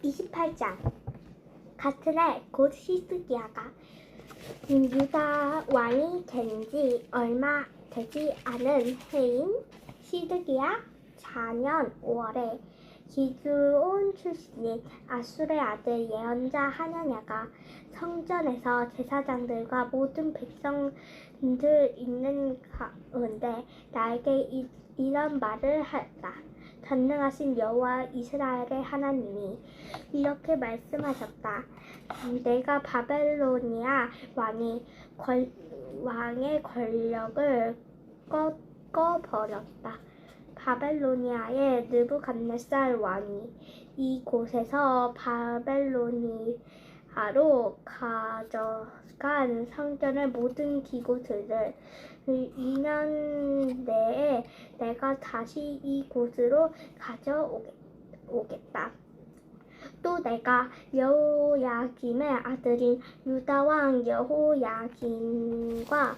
28장. 같은 해 곧 히스기야가 유다 왕이 된 지 얼마 되지 않은 해인 시드기야 4년 5월에 기드온 출신인 아술의 아들 예언자 하냐냐가 성전에서 제사장들과 모든 백성들 있는 가운데 나에게 이런 말을 하였다. 전능하신 여호와 이스라엘의 하나님이 이렇게 말씀하셨다. 내가 바벨로니아 왕의 권력을 꺾어버렸다. 바벨로니아의 느부갓네살 왕이 이곳에서 바벨로니아로 가져간 성전의 모든 기구들을 2년 내에 내가 다시 이곳으로 가져오겠다. 또 내가 여호야김의 아들인 유다 왕 여호야김과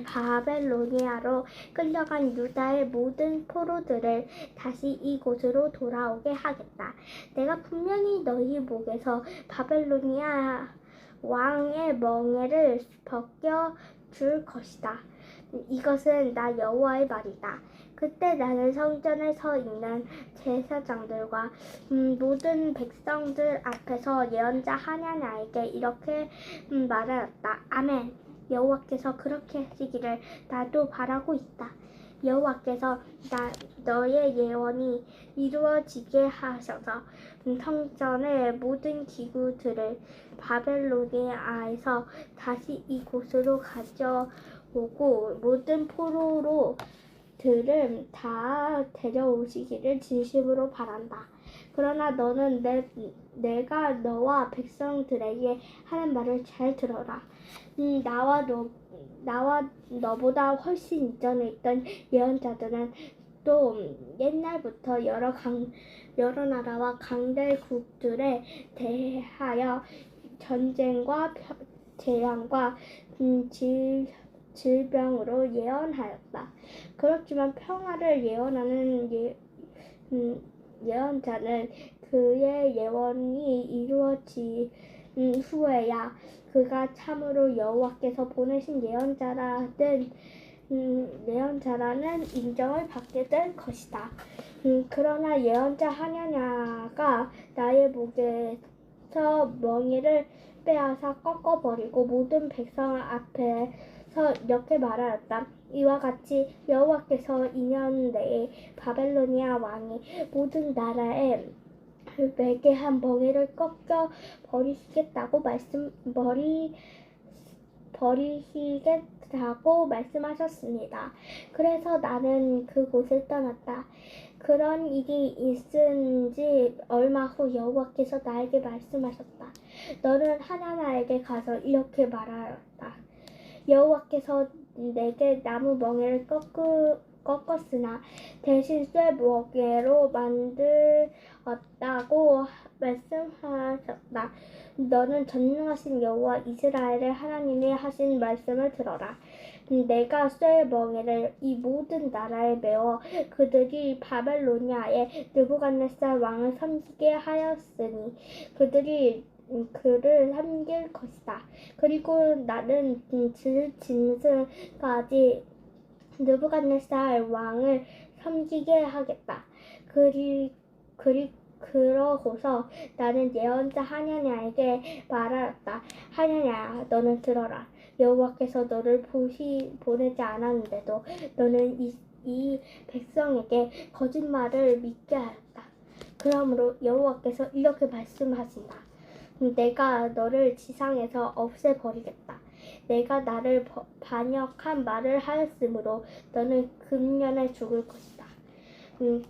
바벨로니아로 끌려간 유다의 모든 포로들을 다시 이곳으로 돌아오게 하겠다. 내가 분명히 너희 목에서 바벨로니아 왕의 멍에를 벗겨줄 것이다. 이것은 나 여호와의 말이다. 그때 나는 성전에 서 있는 제사장들과 모든 백성들 앞에서 예언자 하냐냐에게 이렇게 말하였다. 아멘. 여호와께서 그렇게 하시기를 나도 바라고 있다. 여호와께서 너의 예언이 이루어지게 하셔서 성전의 모든 기구들을 바벨로니아에서 다시 이곳으로 가져오고 모든 포로들을 다 데려오시기를 진심으로 바란다. 그러나 너는 내가 너와 백성들에게 하는 말을 잘 들어라. 나와 너보다 훨씬 이전에 있던 예언자들은 또 옛날부터 여러 나라와 강대국들에 대하여 전쟁과 재앙과 질병으로 예언하였다. 그렇지만 평화를 예언하는 예언자는 그의 예언이 이루어진 후에야 그가 참으로 여호와께서 보내신 예언자라는 인정을 받게 될 것이다. 그러나 예언자 하냐냐가 나의 목에서 멍에를 빼앗아 꺾어버리고 모든 백성 앞에서 이렇게 말하였다. 이와 같이 여호와께서 2년 내에 바벨로니아 왕이 모든 나라에 매개한 멍에를 꺾어 버리시겠다고 말씀하셨습니다. 그래서 나는 그곳을 떠났다. 그런 일이 있은 지 얼마 후 여호와께서 나에게 말씀하셨다. 너는 하나나에게 가서 이렇게 말하였다. 여호와께서 내게 나무 멍에를 꺾었으나 대신 쇠 멍에로 만들었다고 말씀하셨다. 너는 전능하신 여호와 이스라엘의 하나님이 하신 말씀을 들어라. 내가 쇠 멍에를 이 모든 나라에 메워 그들이 바벨로니아의 느부갓네살 왕을 섬기게 하였으니 그들이 그를 섬길 것이다. 그리고 나는 짐승까지 느부갓네살 왕을 섬기게 하겠다. 그러고서 나는 예언자 하냐냐에게 말하였다. 하냐냐, 너는 들어라. 여호와께서 너를 보내지 않았는데도 너는 이 백성에게 거짓말을 믿게 하였다. 그러므로 여호와께서 이렇게 말씀하신다. 내가 너를 지상에서 없애버리겠다. 내가 나를 반역한 말을 하였으므로 너는 금년에 죽을 것이다.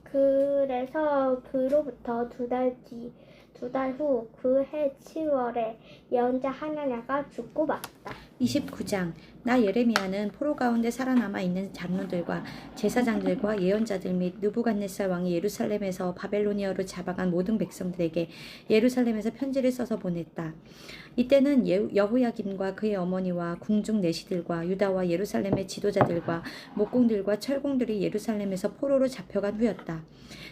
그래서 그로부터 2달 뒤 2달 후 그 해 7월에 예언자 하나냐가 죽고 말았다. 29장 나 예레미야는 포로 가운데 살아남아 있는 장로들과 제사장들과 예언자들 및 느부갓네살 왕이 예루살렘에서 바벨로니아로 잡아간 모든 백성들에게 예루살렘에서 편지를 써서 보냈다. 이때는 여호야김과 그의 어머니와 궁중 내시들과 유다와 예루살렘의 지도자들과 목공들과 철공들이 예루살렘에서 포로로 잡혀간 후였다.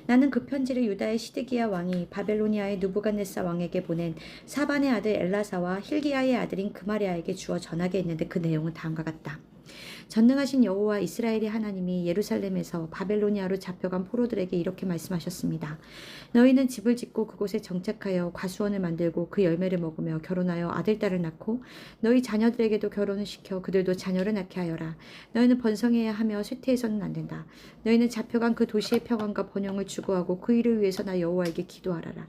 나는 그 편지를 유다의 시드기야 왕이 바벨로니아의 느부갓네살 왕에게 보낸 사반의 아들 엘라사와 힐기야의 아들인 그마리아에게 주어 전하게 했는데 그 내용은 다음과 같다. 전능하신 여호와 이스라엘의 하나님이 예루살렘에서 바벨로니아로 잡혀간 포로들에게 이렇게 말씀하셨습니다. 너희는 집을 짓고 그곳에 정착하여 과수원을 만들고 그 열매를 먹으며 결혼하여 아들, 딸을 낳고 너희 자녀들에게도 결혼을 시켜 그들도 자녀를 낳게 하여라. 너희는 번성해야 하며 쇠퇴해서는 안 된다. 너희는 잡혀간 그 도시의 평안과 번영을 추구하고 그 일을 위해서 나 여호와에게 기도하라라.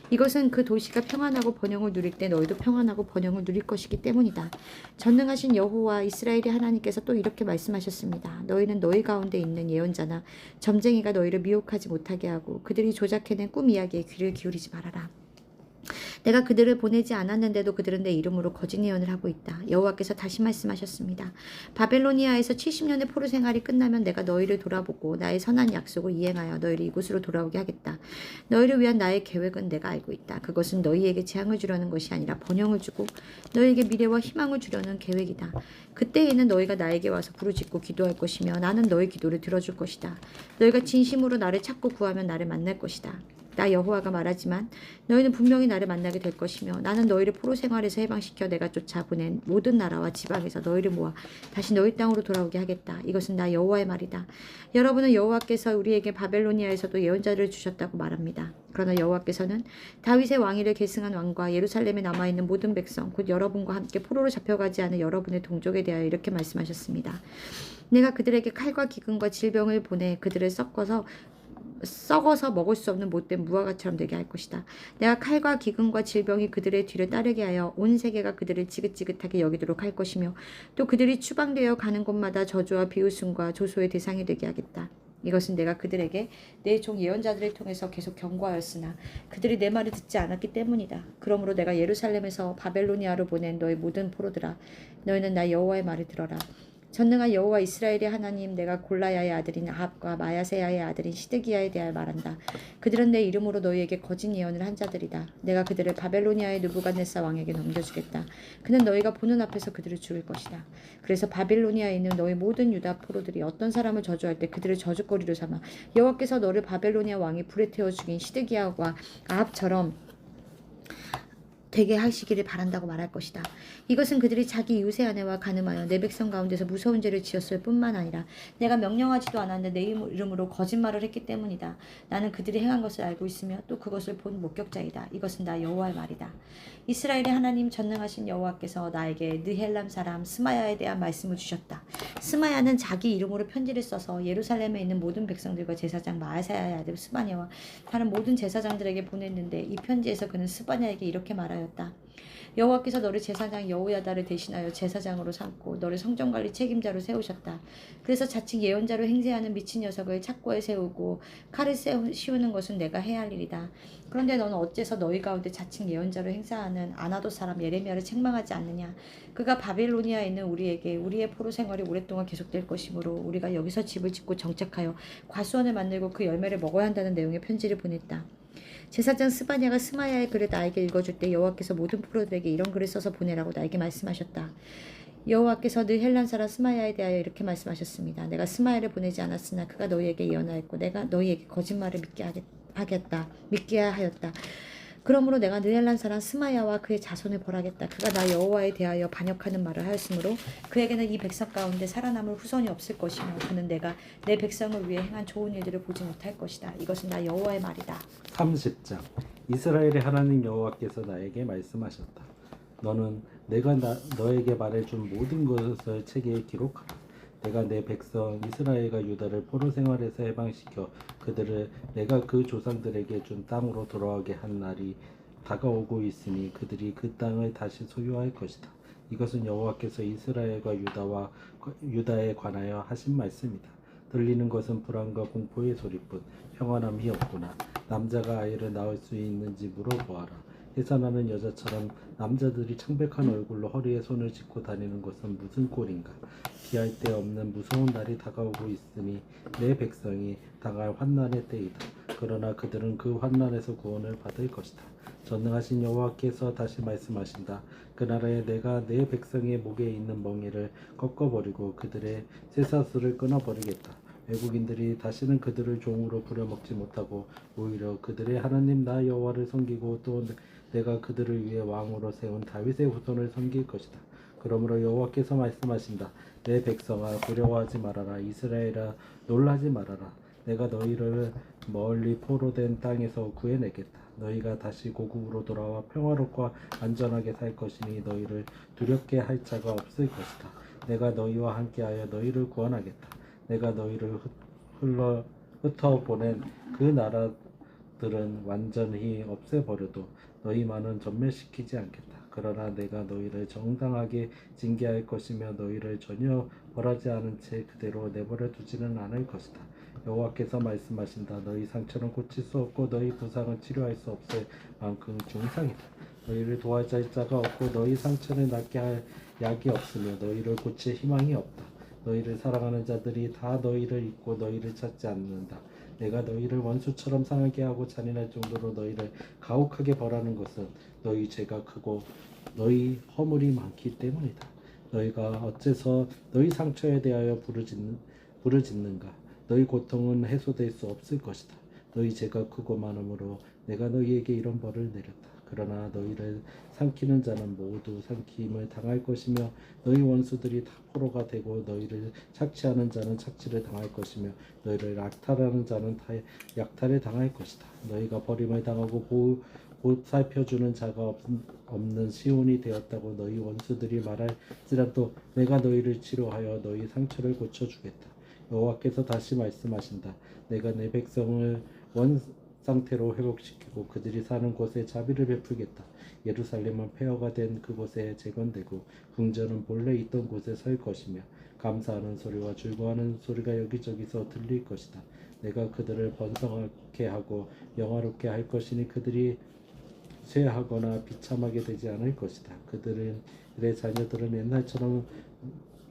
이것은 그 도시가 평안하고 번영을 누릴 때 너희도 평안하고 번영을 누릴 것이기 때문이다. 전능하신 여호와 이스라엘의 하나님께서 또 이렇게 말씀하셨습니다. 너희는 너희 가운데 있는 예언자나 점쟁이가 너희를 미혹하지 못하게 하고 그들이 조작해낸 꿈 이야기에 귀를 기울이지 말아라. 내가 그들을 보내지 않았는데도 그들은 내 이름으로 거짓 예언을 하고 있다. 여호와께서 다시 말씀하셨습니다. 바벨로니아에서 70년의 포로 생활이 끝나면 내가 너희를 돌아보고 나의 선한 약속을 이행하여 너희를 이곳으로 돌아오게 하겠다. 너희를 위한 나의 계획은 내가 알고 있다. 그것은 너희에게 재앙을 주려는 것이 아니라 번영을 주고 너희에게 미래와 희망을 주려는 계획이다. 그때에는 너희가 나에게 와서 부르짖고 기도할 것이며 나는 너희 기도를 들어줄 것이다. 너희가 진심으로 나를 찾고 구하면 나를 만날 것이다. 나 여호와가 말하지만 너희는 분명히 나를 만나게 될 것이며 나는 너희를 포로 생활에서 해방시켜 내가 쫓아보낸 모든 나라와 지방에서 너희를 모아 다시 너희 땅으로 돌아오게 하겠다. 이것은 나 여호와의 말이다. 여러분은 여호와께서 우리에게 바벨로니아에서도 예언자를 주셨다고 말합니다. 그러나 여호와께서는 다윗의 왕위를 계승한 왕과 예루살렘에 남아있는 모든 백성 곧 여러분과 함께 포로로 잡혀가지 않은 여러분의 동족에 대하여 이렇게 말씀하셨습니다. 내가 그들에게 칼과 기근과 질병을 보내 그들을 썩어서 먹을 수 없는 못된 무화과처럼 되게 할 것이다. 내가 칼과 기근과 질병이 그들의 뒤를 따르게 하여 온 세계가 그들을 지긋지긋하게 여기도록 할 것이며 또 그들이 추방되어 가는 곳마다 저주와 비웃음과 조소의 대상이 되게 하겠다. 이것은 내가 그들에게 내 종 예언자들을 통해서 계속 경고하였으나 그들이 내 말을 듣지 않았기 때문이다. 그러므로 내가 예루살렘에서 바벨로니아로 보낸 너희 모든 포로들아 너희는 나 여호와의 말을 들어라. 전능한 여호와 이스라엘의 하나님 내가 골라야의 아들인 아합과 마야세야의 아들인 시드기야에 대하여 말한다. 그들은 내 이름으로 너희에게 거짓 예언을 한 자들이다. 내가 그들을 바벨로니아의 느부갓네살 왕에게 넘겨주겠다. 그는 너희가 보는 앞에서 그들을 죽일 것이다. 그래서 바벨로니아에 있는 너희 모든 유다 포로들이 어떤 사람을 저주할 때 그들을 저주거리로 삼아 여호와께서 너를 바벨로니아 왕이 불에 태워 죽인 시드기야와 아합처럼 되게 하시기를 바란다고 말할 것이다. 이것은 그들이 자기 이웃의 아내와 간음하여 내 백성 가운데서 무서운 죄를 지었을 뿐만 아니라 내가 명령하지도 않았는데 내 이름으로 거짓말을 했기 때문이다. 나는 그들이 행한 것을 알고 있으며 또 그것을 본 목격자이다. 이것은 나 여호와의 말이다. 이스라엘의 하나님 전능하신 여호와께서 나에게 느헬람 사람 스마야에 대한 말씀을 주셨다. 스마야는 자기 이름으로 편지를 써서 예루살렘에 있는 모든 백성들과 제사장 마아사야의 아들 스바냐와 다른 모든 제사장들에게 보냈는데 이 편지에서 그는 스바냐에게 이렇게 말하였다. 여호와께서 너를 제사장 여호야다를 대신하여 제사장으로 삼고 너를 성전관리 책임자로 세우셨다. 그래서 자칭 예언자로 행세하는 미친 녀석을 착고에 세우고 칼을 씌우는 것은 내가 해야 할 일이다. 그런데 너는 어째서 너희 가운데 자칭 예언자로 행사하는 아나도 사람 예레미야를 책망하지 않느냐. 그가 바빌로니아에 있는 우리에게 우리의 포로 생활이 오랫동안 계속될 것이므로 우리가 여기서 집을 짓고 정착하여 과수원을 만들고 그 열매를 먹어야 한다는 내용의 편지를 보냈다. 제사장 스바냐가 스마야의 글을 나에게 읽어줄 때 여호와께서 모든 포로들에게 이런 글을 써서 보내라고 나에게 말씀하셨다. 여호와께서 느헬란 사람 스마야에 대하여 이렇게 말씀하셨습니다. 내가 스마야를 보내지 않았으나 그가 너희에게 예언하였고 내가 너희에게 거짓말을 믿게 하였다. 그러므로 내가 느헬란 사람 스마야와 그의 자손을 벌하겠다. 그가 나 여호와에 대하여 반역하는 말을 하였으므로 그에게는 이 백성 가운데 살아남을 후손이 없을 것이며 그는 내가 내 백성을 위해 행한 좋은 일들을 보지 못할 것이다. 이것은 나 여호와의 말이다. 30장 이스라엘의 하나님 여호와께서 나에게 말씀하셨다. 너는 내가 너에게 말해준 모든 것을 책에 기록하라. 내가 내 백성 이스라엘과 유다를 포로 생활에서 해방시켜 그들을 내가 그 조상들에게 준 땅으로 돌아오게 한 날이 다가오고 있으니 그들이 그 땅을 다시 소유할 것이다. 이것은 여호와께서 이스라엘과 유다에 관하여 하신 말씀이다. 들리는 것은 불안과 공포의 소리뿐 평안함이 없구나. 남자가 아이를 낳을 수 있는지 물어보아라. 해산하는 여자처럼 남자들이 창백한 얼굴로 허리에 손을 짚고 다니는 것은 무슨 꼴인가. 피할 데 없는 무서운 날이 다가오고 있으니 내 백성이 당할 환난의 때이다. 그러나 그들은 그 환난에서 구원을 받을 것이다. 전능하신 여호와께서 다시 말씀하신다. 그날에 내가 내 백성의 목에 있는 멍에를 꺾어버리고 그들의 쇠사슬을 끊어버리겠다. 외국인들이 다시는 그들을 종으로 부려먹지 못하고 오히려 그들의 하나님 나 여호와를 섬기고 또 내가 그들을 위해 왕으로 세운 다윗의 후손을 섬길 것이다. 그러므로 여호와께서 말씀하신다. 내 백성아 두려워하지 말아라. 이스라엘아 놀라지 말아라. 내가 너희를 멀리 포로된 땅에서 구해내겠다. 너희가 다시 고국으로 돌아와 평화롭고 안전하게 살 것이니 너희를 두렵게 할 자가 없을 것이다. 내가 너희와 함께하여 너희를 구원하겠다. 내가 너희를 흩어보낸 그 나라들은 완전히 없애버려도 너희만은 전멸시키지 않겠다. 그러나 내가 너희를 정당하게 징계할 것이며 너희를 전혀 벌하지 않은 채 그대로 내버려 두지는 않을 것이다. 여호와께서 말씀하신다. 너희 상처는 고칠 수 없고 너희 부상은 치료할 수 없을 만큼 중상이다. 너희를 도와줄 자가 없고 너희 상처를 낫게 할 약이 없으며 너희를 고칠 희망이 없다. 너희를 사랑하는 자들이 다 너희를 잊고 너희를 찾지 않는다. 내가 너희를 원수처럼 상하게 하고 잔인할 정도로 너희를 가혹하게 벌하는 것은 너희 죄가 크고 너희 허물이 많기 때문이다. 너희가 어째서 너희 상처에 대하여 부르짖는가? 너희 고통은 해소될 수 없을 것이다. 너희 죄가 크고 많으므로 내가 너희에게 이런 벌을 내렸다. 그러나 너희를 삼키는 자는 모두 삼킴을 당할 것이며 너희 원수들이 다 포로가 되고 너희를 착취하는 자는 착취를 당할 것이며 너희를 약탈하는 자는 다 약탈을 당할 것이다. 너희가 버림을 당하고 보살펴주는 자가 없는 시온이 되었다고 너희 원수들이 말할지라도 내가 너희를 치료하여 너희 상처를 고쳐주겠다. 여호와께서 다시 말씀하신다. 내가 내 백성을 원 상태로 회복시키고 그들이 사는 곳에 자비를 베풀겠다. 예루살렘은 폐허가 된 그곳에 재건되고 궁전은 본래 있던 곳에 설 것이며 감사하는 소리와 즐거워하는 소리가 여기저기서 들릴 것이다. 내가 그들을 번성하게 하고 영화롭게 할 것이니 그들이 쇠하거나 비참하게 되지 않을 것이다. 그들의 자녀들은 옛날처럼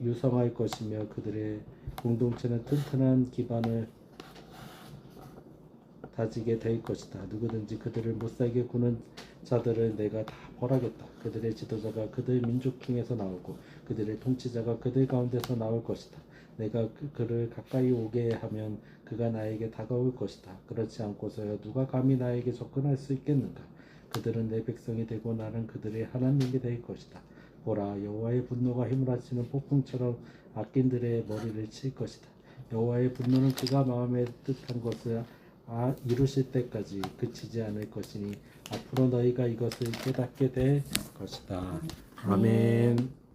유성할 것이며 그들의 공동체는 튼튼한 기반을 다지게 될 것이다. 누구든지 그들을 못살게 구는 자들을 내가 다 벌하겠다. 그들의 지도자가 그들 민족 중에서 나오고 그들의 통치자가 그들 가운데서 나올 것이다. 내가 그를 가까이 오게 하면 그가 나에게 다가올 것이다. 그렇지 않고서야 누가 감히 나에게 접근할 수 있겠는가? 그들은 내 백성이 되고 나는 그들의 하나님이 될 것이다. 보라, 여호와의 분노가 휘몰아치는 폭풍처럼 악인들의 머리를 칠 것이다. 여호와의 분노는 그가 마음에 뜻한 것을 이루실 때까지 그치지 않을 것이니 앞으로 너희가 이것을 깨닫게 될 것이다. 아멘.